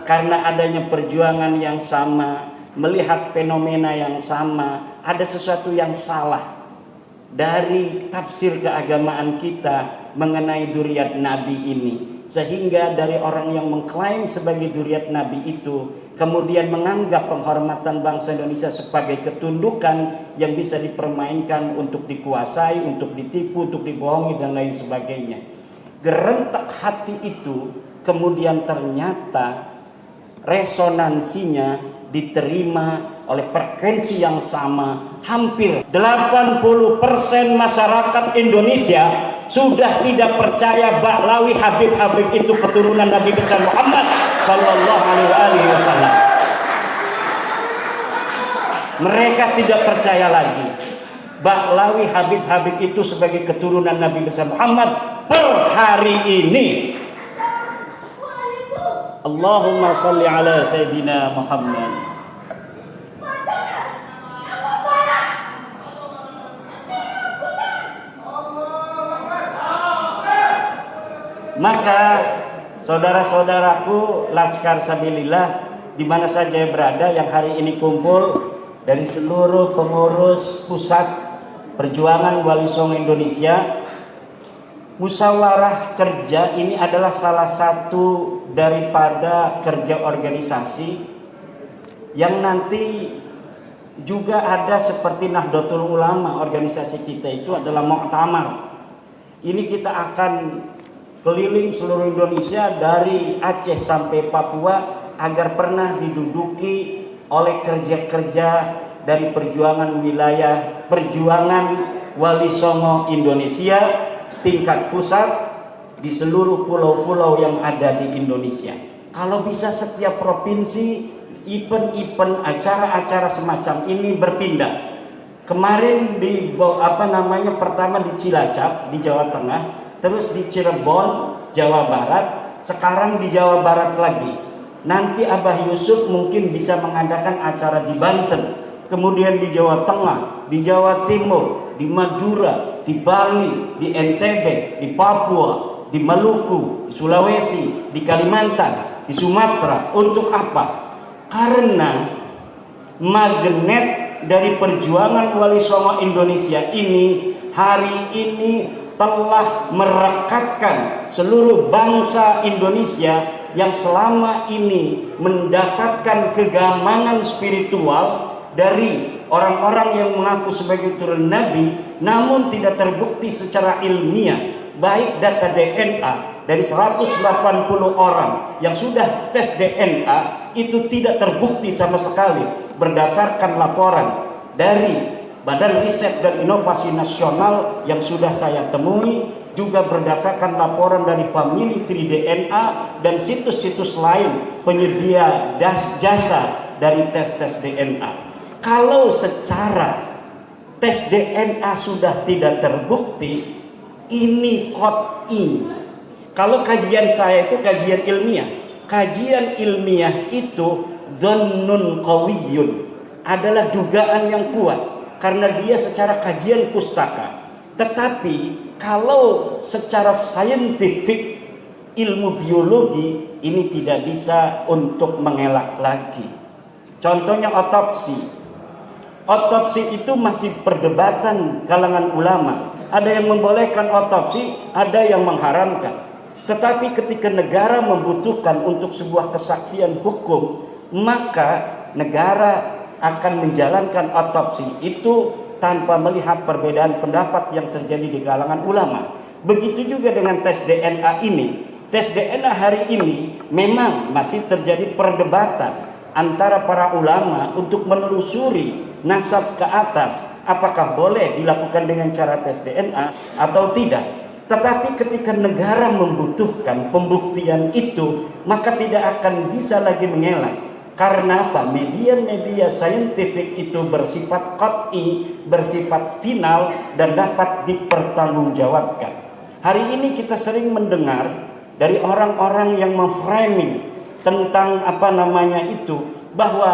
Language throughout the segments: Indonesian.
karena adanya perjuangan yang sama, melihat fenomena yang sama, ada sesuatu yang salah dari tafsir keagamaan kita mengenai dzurriyyat Nabi ini, sehingga dari orang yang mengklaim sebagai dzurriyyat Nabi itu kemudian menganggap penghormatan bangsa Indonesia sebagai ketundukan yang bisa dipermainkan untuk dikuasai, untuk ditipu, untuk dibohongi dan lain sebagainya. Gerentak hati itu kemudian ternyata resonansinya diterima oleh frekuensi yang sama. Hampir 80% masyarakat Indonesia sudah tidak percaya Bahlawi Habib itu keturunan Nabi besar Muhammad sallallahu alaihi wasallam. Mereka tidak percaya lagi Bahlawi Habib itu sebagai keturunan Nabi besar Muhammad per hari ini. Allahumma salli ala Sayyidina Muhammad. Maka saudara-saudaraku Laskar Sabilillah di mana saja berada yang hari ini kumpul dari seluruh pengurus pusat perjuangan Wali Songo Indonesia, musyawarah kerja ini adalah salah satu daripada kerja organisasi yang nanti juga ada seperti Nahdlatul Ulama. Organisasi kita itu adalah muktamar. Ini kita akan keliling seluruh Indonesia dari Aceh sampai Papua agar pernah diduduki oleh kerja-kerja dari perjuangan wilayah perjuangan Wali Songo Indonesia tingkat pusat di seluruh pulau-pulau yang ada di Indonesia. Kalau bisa setiap provinsi event-event acara-acara semacam ini berpindah. Kemarin di pertama di Cilacap di Jawa Tengah, terus di Cirebon Jawa Barat, sekarang di Jawa Barat lagi. Nanti Abah Yusuf mungkin bisa mengadakan acara di Banten, kemudian di Jawa Tengah, di Jawa Timur, di Madura, di Bali, di NTB, di Papua, di Maluku, di Sulawesi, di Kalimantan, di Sumatera. Untuk apa? Karena magnet dari perjuangan Wali Songo Indonesia ini hari ini telah merekatkan seluruh bangsa Indonesia yang selama ini mendapatkan kegamangan spiritual dari orang-orang yang mengaku sebagai turun Nabi, namun tidak terbukti secara ilmiah. Baik data DNA dari 180 orang yang sudah tes DNA itu tidak terbukti sama sekali berdasarkan laporan dari Badan Riset dan Inovasi Nasional yang sudah saya temui, juga berdasarkan laporan dari Family Tree DNA dan situs-situs lain penyedia jasa dari tes-tes DNA. Kalau secara tes DNA sudah tidak terbukti, ini qot'i. Kalau kajian saya itu kajian ilmiah. Kajian ilmiah itu dhannun qawiyyun, adalah dugaan yang kuat karena dia secara kajian pustaka. Tetapi kalau secara saintifik ilmu biologi ini tidak bisa untuk mengelak lagi. Contohnya otopsi. Otopsi itu masih perdebatan kalangan ulama. Ada yang membolehkan otopsi, ada yang mengharamkan. Tetapi ketika negara membutuhkan untuk sebuah kesaksian hukum, maka negara akan menjalankan otopsi itu tanpa melihat perbedaan pendapat yang terjadi di kalangan ulama. Begitu juga dengan tes DNA ini. Tes DNA hari ini memang masih terjadi perdebatan antara para ulama untuk menelusuri nasab ke atas, apakah boleh dilakukan dengan cara tes DNA atau tidak. Tetapi ketika negara membutuhkan pembuktian itu, maka tidak akan bisa lagi mengelak. Karena apa? Media-media saintifik itu bersifat qat'i, bersifat final dan dapat dipertanggungjawabkan. Hari ini kita sering mendengar dari orang-orang yang memframing tentang bahwa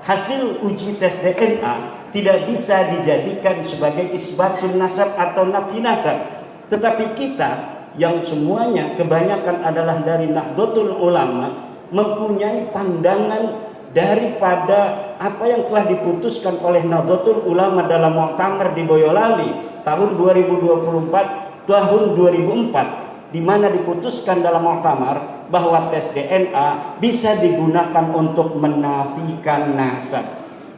hasil uji tes DNA tidak bisa dijadikan sebagai isbatun nasab atau nafi nasab. Tetapi kita yang semuanya kebanyakan adalah dari Nahdlatul Ulama, mempunyai pandangan daripada apa yang telah diputuskan oleh Nahdlatul Ulama dalam Muktamar di Boyolali tahun 2024 tahun 2004, di mana diputuskan dalam muktamar bahwa tes DNA bisa digunakan untuk menafikan nasab.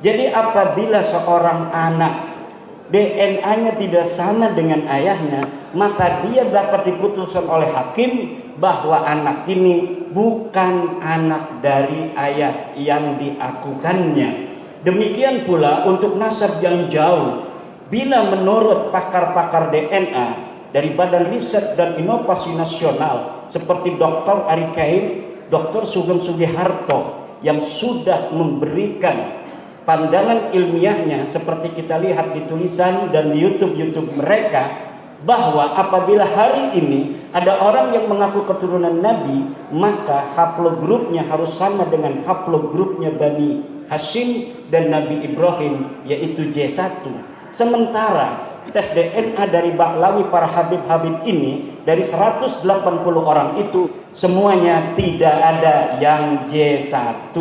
Jadi apabila seorang anak DNA-nya tidak sama dengan ayahnya, maka dia dapat diputuskan oleh hakim bahwa anak ini bukan anak dari ayah yang diakukannya. Demikian pula untuk nasab yang jauh, bila menurut pakar-pakar DNA dari Badan Riset dan Inovasi Nasional seperti Dr. Ari Kain, Dr. Sugeng Sugiharto yang sudah memberikan pandangan ilmiahnya seperti kita lihat di tulisan dan di YouTube mereka, bahwa apabila hari ini ada orang yang mengaku keturunan Nabi, maka haplogrupnya harus sama dengan haplogrupnya Bani Hashim dan Nabi Ibrahim, yaitu J1. Sementara tes DNA dari Ba'lawi para habib-habib ini, dari 180 orang itu semuanya tidak ada yang J1.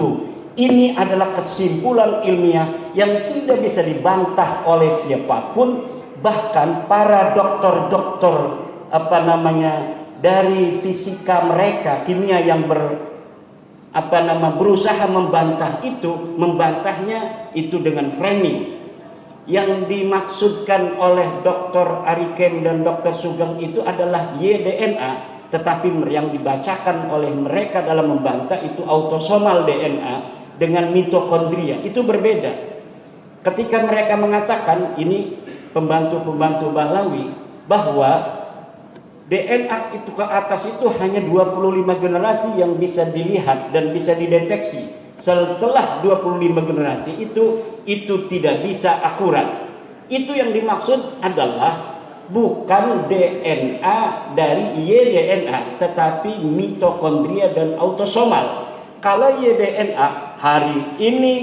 Ini adalah kesimpulan ilmiah yang tidak bisa dibantah oleh siapapun. Bahkan para dokter-dokter dari fisika mereka, kimia yang berusaha membantah itu, membantahnya itu dengan framing. Yang dimaksudkan oleh Dr. Ari Ken dan Dr. Sugeng itu adalah YDNA, tetapi yang dibacakan oleh mereka dalam membantah itu autosomal DNA dengan mitokondria. Itu berbeda. Ketika mereka mengatakan, ini pembantu-pembantu Ba'lawi, bahwa DNA itu ke atas itu hanya 25 generasi yang bisa dilihat dan bisa dideteksi. Setelah 25 generasi itu tidak bisa akurat. Itu yang dimaksud adalah bukan DNA dari YDNA, tetapi mitokondria dan autosomal. Kalau YDNA hari ini,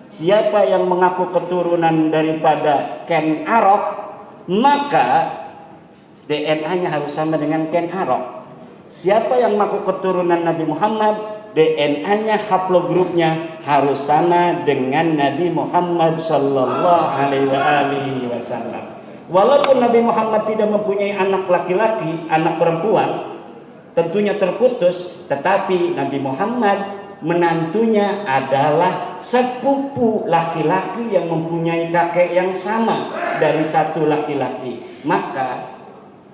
siapa yang mengaku keturunan daripada Ken Arok, maka DNA-nya harus sama dengan Ken Arok. Siapa yang mengaku keturunan Nabi Muhammad, DNA-nya, haplogrupnya harus sama dengan Nabi Muhammad sallallahu alaihi wasallam. Walaupun Nabi Muhammad tidak mempunyai anak laki-laki, anak perempuan, tentunya terputus, tetapi Nabi Muhammad menantunya adalah sepupu laki-laki yang mempunyai kakek yang sama dari satu laki-laki. Maka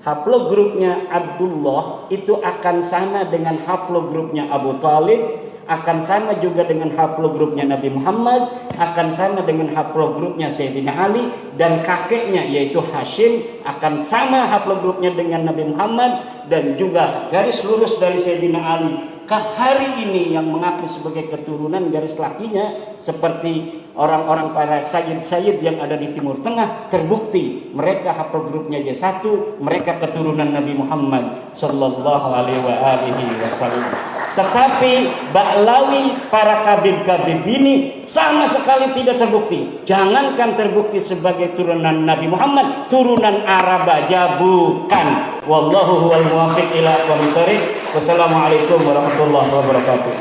haplogrupnya Abdullah itu akan sama dengan haplogrupnya Abu Talib, akan sama juga dengan haplogrupnya Nabi Muhammad, akan sama dengan haplogrupnya Sayyidina Ali, dan kakeknya yaitu Hashim akan sama haplogrupnya dengan Nabi Muhammad, dan juga garis lurus dari Sayyidina Ali ke hari ini yang mengaku sebagai keturunan garis lakinya, seperti orang-orang para sayyid-sayyid yang ada di Timur Tengah, terbukti mereka haplogrupnya J1, mereka keturunan Nabi Muhammad sallallahu alaihi wasallam. Tetapi Ba'lawi para kabib-kabib ini sama sekali tidak terbukti. Jangankan terbukti sebagai turunan Nabi Muhammad, turunan Arab aja bukan. Wallahu huwal muwaffiq ila aqwamit thoriq. Wassalamualaikum warahmatullahi wabarakatuh.